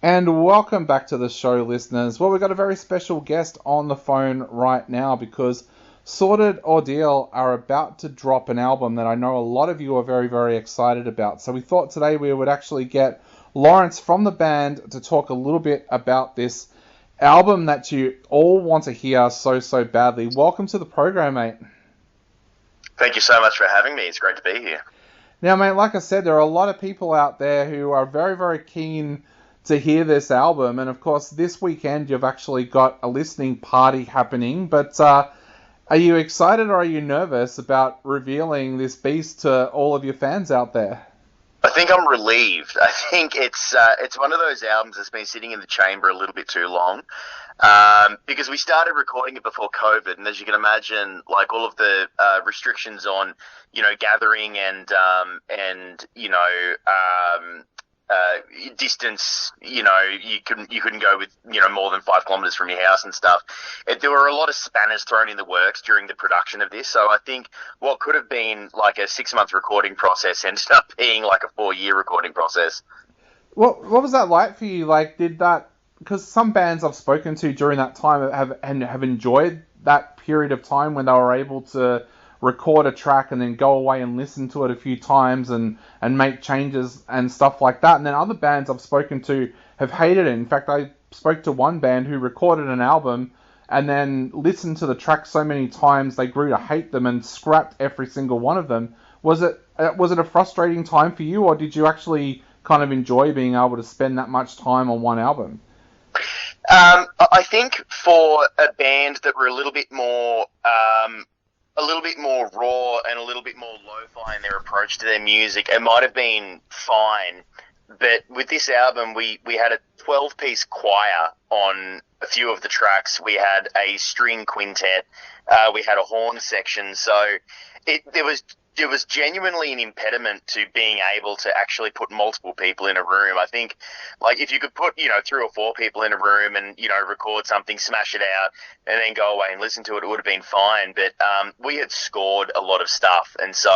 And welcome back to the show, listeners. Well, we've got a very special guest on the phone right now because Sordid Ordeal are about to drop an album that I know a lot of you are very, very excited about. So we thought today we would actually get Lawrence from the band to talk a little bit about this album that you all want to hear so, so badly. Welcome to the program, mate. Thank you so much for having me. It's great to be here. Now, mate, like I said, there are a lot of people out there who are very, very keen to hear this album. And of course, this weekend you've actually got a listening party happening. But are you excited or are you nervous about revealing this beast to all of your fans out there? I think I'm relieved. I think it's one of those albums that's been sitting in the chamber a little bit too long, because we started recording it before COVID, and as you can imagine, like all of the restrictions on gathering and distance, you couldn't go with more than 5 kilometers from your house and stuff. There were a lot of spanners thrown in the works during the production of this, so I think what could have been like a 6 month recording process ended up being like a 4 year recording process. What was that like for you? Like, did that, because some bands I've spoken to during that time have enjoyed that period of time when they were able to record a track and then go away and listen to it a few times and make changes and stuff like that. And then other bands I've spoken to have hated it. In fact, I spoke to one band who recorded an album and then listened to the track so many times they grew to hate them and scrapped every single one of them. Was it a frustrating time for you, or did you actually kind of enjoy being able to spend that much time on one album? I think for a band that were a little bit more raw and a little bit more lo-fi in their approach to their music, it might have been fine. But with this album, we had a 12-piece choir on a few of the tracks. We had a string quintet. We had a horn section. So there was genuinely an impediment to being able to actually put multiple people in a room. I think, like, if you could put, 3 or 4 people in a room and, record something, smash it out, and then go away and listen to it, it would have been fine. But we had scored a lot of stuff, and so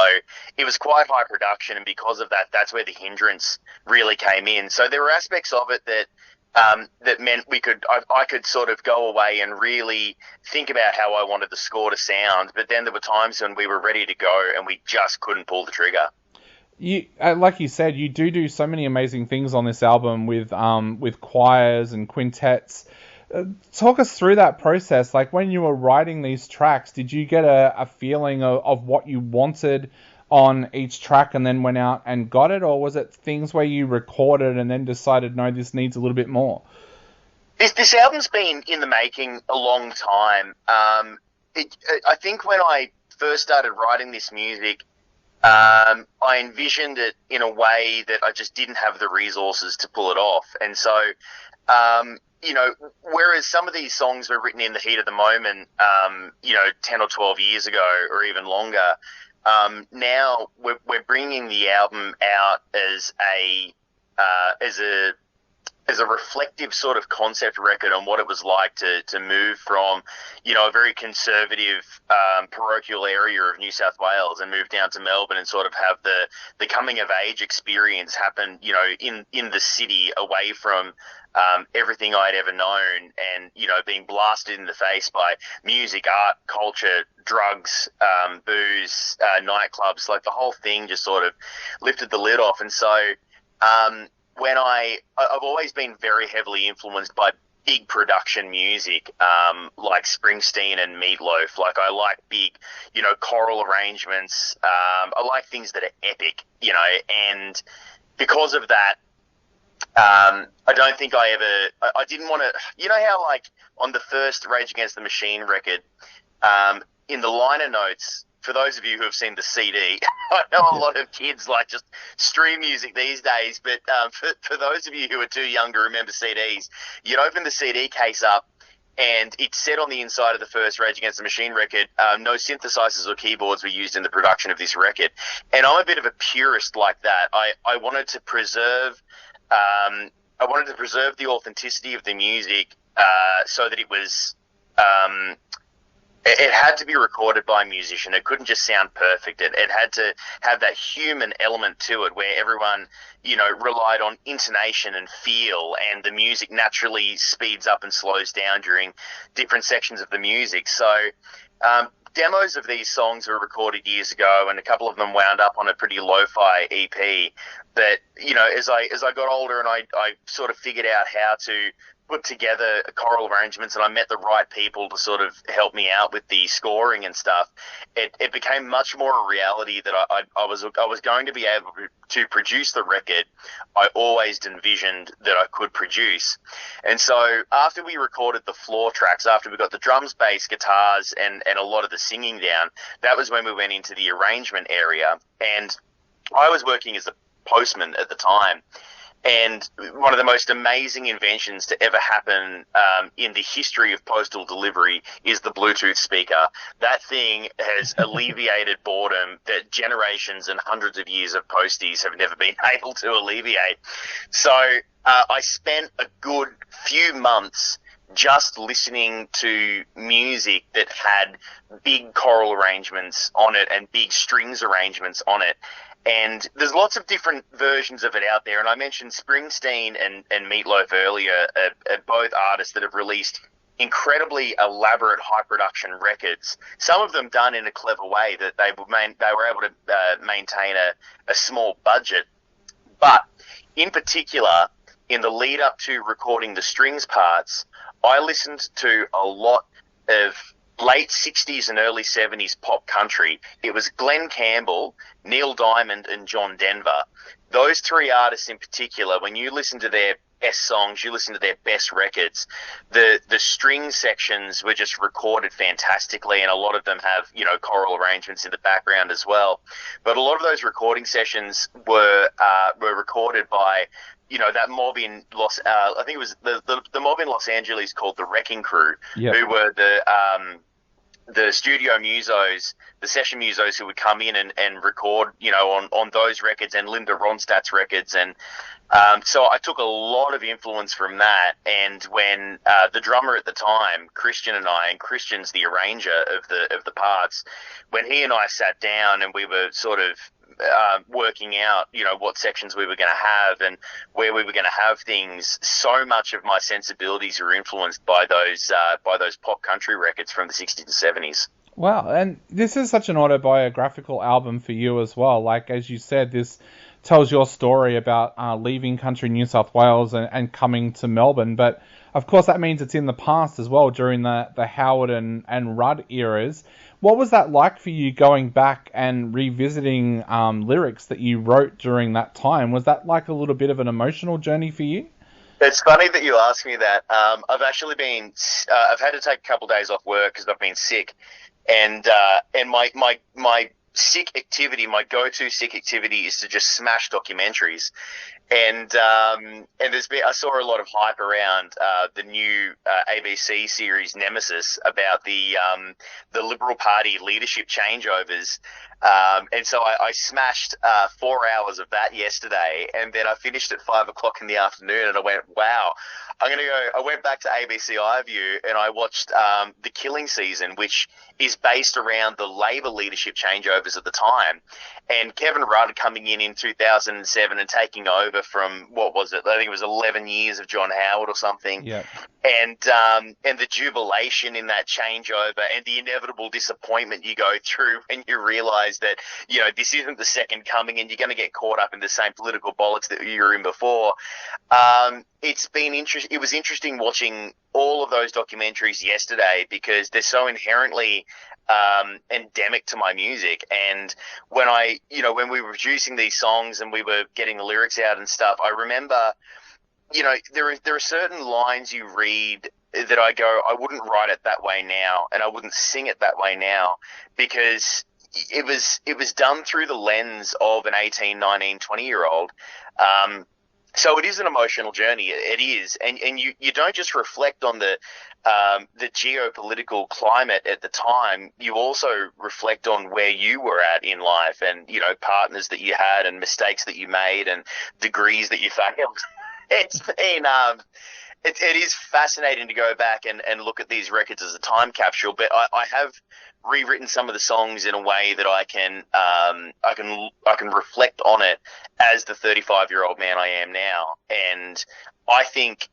it was quite high production, and because of that, that's where the hindrance really came in. So there were aspects of it that meant I could sort of go away and really think about how I wanted the score to sound, but then there were times when we were ready to go and we just couldn't pull the trigger. Like you said, you do so many amazing things on this album with choirs and quintets. Talk us through that process. Like, when you were writing these tracks, did you get a feeling of what you wanted on each track and then went out and got it, or was it things where you recorded and then decided, no, this needs a little bit more? This album's been in the making a long time. I think when I first started writing this music, I envisioned it in a way that I just didn't have the resources to pull it off. And so, whereas some of these songs were written in the heat of the moment, 10 or 12 years ago or even longer, now we're bringing the album out as a reflective sort of concept record on what it was like to move from, a very conservative parochial area of New South Wales and move down to Melbourne and sort of have the coming of age experience happen, in the city, away from everything I'd ever known, and being blasted in the face by music, art, culture, drugs, booze, nightclubs. Like, the whole thing just sort of lifted the lid off. And so when I've always been very heavily influenced by big production music, like Springsteen and Meatloaf. Like, I like big, choral arrangements. I like things that are epic, and because of that, I don't think I didn't want to, how, like, on the first Rage Against the Machine record, in the liner notes, for those of you who have seen the CD, I know a lot of kids like just stream music these days, but for those of you who are too young to remember CDs, you'd open the CD case up and it said on the inside of the first Rage Against the Machine record, no synthesizers or keyboards were used in the production of this record. And I'm a bit of a purist like that. I wanted to preserve the authenticity of the music, so that it was It had to be recorded by a musician. It couldn't just sound perfect. It had to have that human element to it where everyone, relied on intonation and feel, and the music naturally speeds up and slows down during different sections of the music. So, demos of these songs were recorded years ago, and a couple of them wound up on a pretty lo-fi EP. But, as I got older and I sort of figured out how to put together choral arrangements, and I met the right people to sort of help me out with the scoring and stuff, it became much more a reality that I was going to be able to produce the record I always envisioned that I could produce. And so after we recorded the floor tracks, after we got the drums, bass, guitars, and a lot of the singing down, that was when we went into the arrangement area. And I was working as a postman at the time. And one of the most amazing inventions to ever happen in the history of postal delivery is the Bluetooth speaker. That thing has alleviated boredom that generations and hundreds of years of posties have never been able to alleviate. So I spent a good few months just listening to music that had big choral arrangements on it and big strings arrangements on it. And there's lots of different versions of it out there. And I mentioned Springsteen and Meatloaf earlier, both artists that have released incredibly elaborate high production records. Some of them done in a clever way that they were able to maintain a small budget. But in particular, in the lead up to recording the strings parts, I listened to a lot of late 60s and early 70s pop country. It was Glenn Campbell, Neil Diamond, and John Denver. Those three artists in particular, when you listen to their best songs, you listen to their best records, the string sections were just recorded fantastically, and a lot of them have, choral arrangements in the background as well. But a lot of those recording sessions were recorded by that mob in I think it was the mob in Los Angeles called the Wrecking Crew, Yep. who were the studio musos, the session musos who would come in and record, on those records and Linda Ronstadt's records. And so I took a lot of influence from that. And when the drummer at the time, Christian and Christian's the arranger of the parts, when he and I sat down and we were sort of working out, what sections we were going to have and where we were going to have things, so much of my sensibilities were influenced by those pop country records from the 60s and 70s. Wow, and this is such an autobiographical album for you as well. Like, as you said, this tells your story about leaving country New South Wales and coming to Melbourne. But, of course, that means it's in the past as well, during the Howard and Rudd eras. What was that like for you, going back and revisiting lyrics that you wrote during that time? Was that like a little bit of an emotional journey for you? It's funny that you ask me that. I've actually been, I've had to take a couple of days off work because I've been sick, and my sick activity, my go-to sick activity, is to just smash documentaries. And I saw a lot of hype around the new ABC series Nemesis about the Liberal Party leadership changeovers. And so I smashed 4 hours of that yesterday, and then I finished at 5 o'clock in the afternoon, and I went, wow, I went back to ABC iView and I watched The Killing Season, which is based around the Labor leadership changeovers at the time. And Kevin Rudd coming in 2007 and taking over from, what was it? I think it was 11 years of John Howard or something. Yeah. And the jubilation in that changeover and the inevitable disappointment you go through when you realize that, this isn't the second coming and you're going to get caught up in the same political bollocks that you were in before. It was interesting watching all of those documentaries yesterday because they're so inherently endemic to my music. And when when we were producing these songs and we were getting the lyrics out and stuff, I remember, there are certain lines you read that I go, I wouldn't write it that way now, and I wouldn't sing it that way now, because it was done through the lens of an 18, 19, 20-year-old. So it is an emotional journey. It is. And you don't just reflect on the geopolitical climate at the time. You also reflect on where you were at in life and, partners that you had and mistakes that you made and degrees that you failed. it is fascinating to go back and look at these records as a time capsule, but I have rewritten some of the songs in a way that I can reflect on it as the 35-year-old man I am now, and I think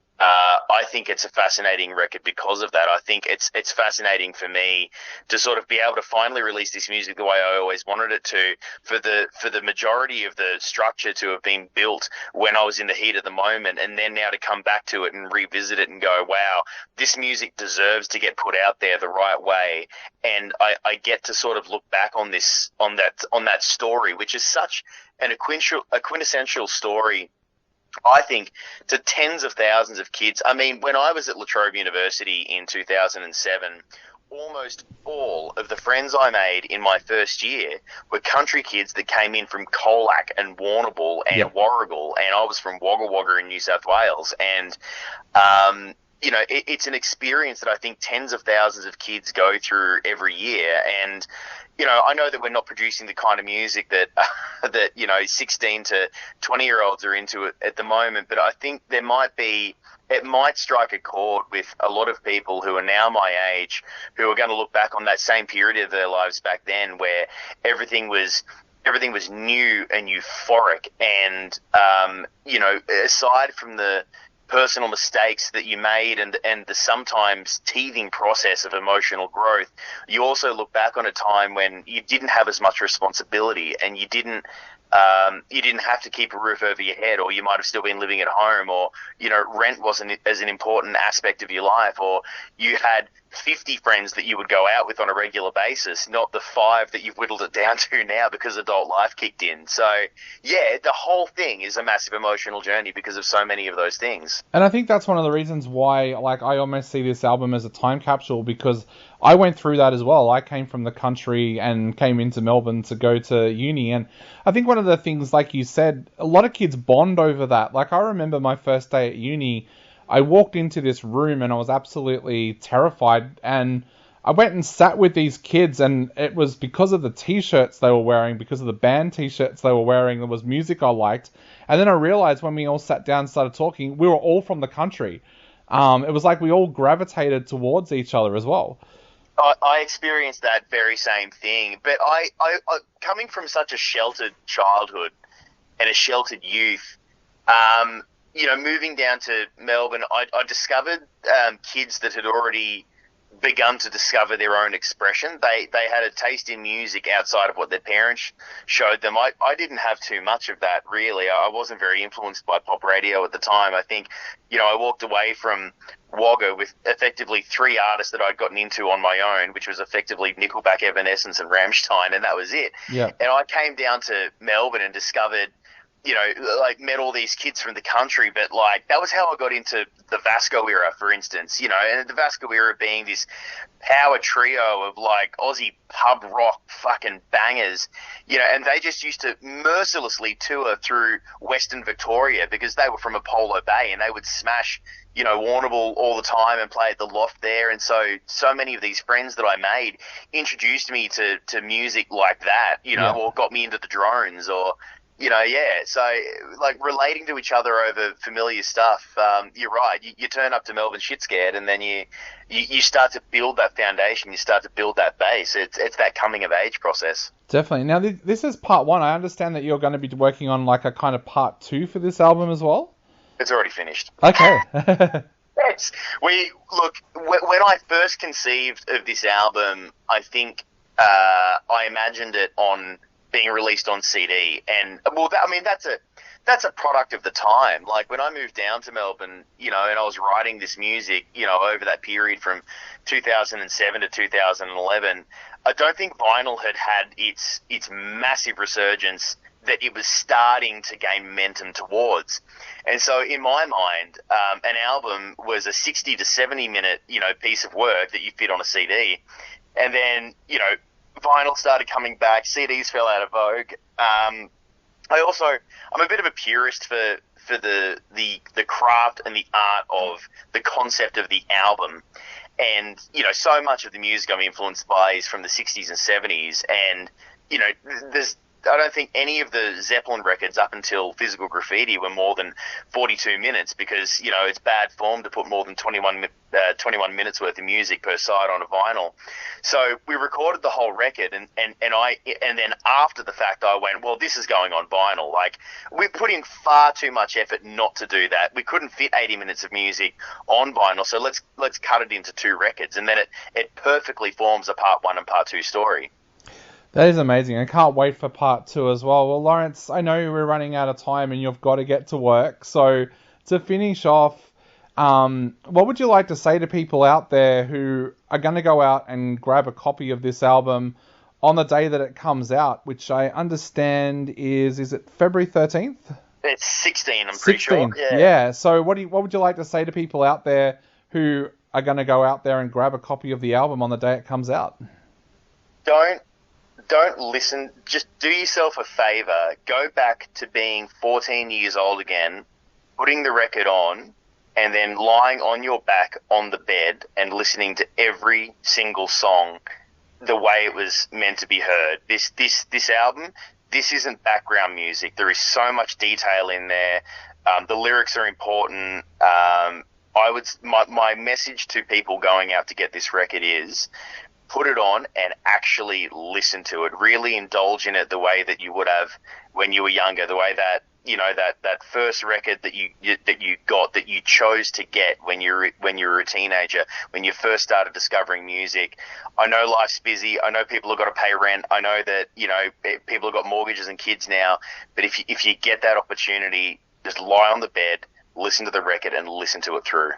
it's a fascinating record because of that. I think it's fascinating for me to sort of be able to finally release this music the way I always wanted it to, for the majority of the structure to have been built when I was in the heat of the moment, and then now to come back to it and revisit it and go, wow, this music deserves to get put out there the right way. And I get to sort of look back on that story, which is such a quintessential story, I think, to tens of thousands of kids. I mean, when I was at La Trobe University in 2007, almost all of the friends I made in my first year were country kids that came in from Colac and Warrnambool and Warragul, and I was from Wagga Wagga in New South Wales. And it's an experience that I think tens of thousands of kids go through every year. And I know that we're not producing the kind of music that 16 to 20-year-olds are into at the moment, but I think it might strike a chord with a lot of people who are now my age, who are going to look back on that same period of their lives back then, where everything was new and euphoric, and aside from the personal mistakes that you made and the sometimes teething process of emotional growth, you also look back on a time when you didn't have as much responsibility, and you didn't have to keep a roof over your head, or you might have still been living at home, or rent wasn't as an important aspect of your life, or you had 50 friends that you would go out with on a regular basis, not the 5 that you've whittled it down to now because adult life kicked in. So, yeah, the whole thing is a massive emotional journey because of so many of those things. And I think that's one of the reasons why, I almost see this album as a time capsule, because I went through that as well. I came from the country and came into Melbourne to go to uni, and I think one of the things, like you said, a lot of kids bond over that. I remember my first day at uni, I walked into this room and I was absolutely terrified, and I went and sat with these kids, and it was because of the t-shirts they were wearing, because of the band t-shirts they were wearing, there was music I liked. And then I realized when we all sat down and started talking, we were all from the country. It was like we all gravitated towards each other as well. I experienced that very same thing, but I coming from such a sheltered childhood and a sheltered youth, moving down to Melbourne, I discovered kids that had already begun to discover their own expression. They had a taste in music outside of what their parents showed them. I didn't have too much of that, really. I wasn't very influenced by pop radio at the time. I think, I walked away from Wagga with effectively 3 artists that I'd gotten into on my own, which was effectively Nickelback, Evanescence, and Rammstein, and that was it. Yeah. And I came down to Melbourne and discovered, met all these kids from the country, but that was how I got into the Vasco era, for instance, and the Vasco era being this power trio of Aussie pub rock fucking bangers, and they just used to mercilessly tour through Western Victoria because they were from Apollo Bay, and they would smash, Warrnambool all the time and play at the Loft there. And so many of these friends that I made introduced me to music like that, or got me into the Drones, or so relating to each other over familiar stuff. You're right. You turn up to Melbourne shit scared, and then you start to build that foundation. You start to build that base. It's that coming of age process. Definitely. Now this is part 1. I understand that you're going to be working on a kind of part 2 for this album as well. It's already finished. Okay. Yes. When I first conceived of this album, I think I imagined it on being released on CD, and that's a product of the time. When I moved down to Melbourne, and I was writing this music, over that period from 2007 to 2011, I don't think vinyl had its massive resurgence that it was starting to gain momentum towards. And so in my mind, an album was a 60 to 70 minute, piece of work that you fit on a CD. And then, vinyl started coming back, CDs fell out of vogue. I'm a bit of a purist for the craft and the art of the concept of the album. And, so much of the music I'm influenced by is from the 60s and 70s. And, don't think any of the Zeppelin records up until Physical Graffiti were more than 42 minutes because, you know, it's bad form to put more than 21 minutes worth of music per side on a vinyl. So we recorded the whole record, and then after the fact I went, well, this is going on vinyl. Like, we put in far too much effort not to do that. We couldn't fit 80 minutes of music on vinyl, so let's cut it into 2 records, and then it perfectly forms a part 1 and part 2 story. That is amazing. I can't wait for part 2 as well. Well, Lawrence, I know we're running out of time and you've got to get to work. So to finish off, what would you like to say to people out there who are going to go out and grab a copy of this album on the day that it comes out, which I understand is it February 13th? It's 16, I'm pretty sure. Yeah. So what would you like to say to people out there who are going to go out there and grab a copy of the album on the day it comes out? Don't listen. Just do yourself a favor. Go back to being 14 years old again, putting the record on, and then lying on your back on the bed and listening to every single song the way it was meant to be heard. This album, this isn't background music. There is so much detail in there. The lyrics are important. My message to people going out to get this record is, put it on and actually listen to it. Really indulge in it the way that you would have when you were younger. The way that, you know, that first record that you got, that you chose to get when you were a teenager, when you first started discovering music. I know life's busy. I know people have got to pay rent. I know that, you know, people have got mortgages and kids now. But if you get that opportunity, just lie on the bed, listen to the record, and listen to it through.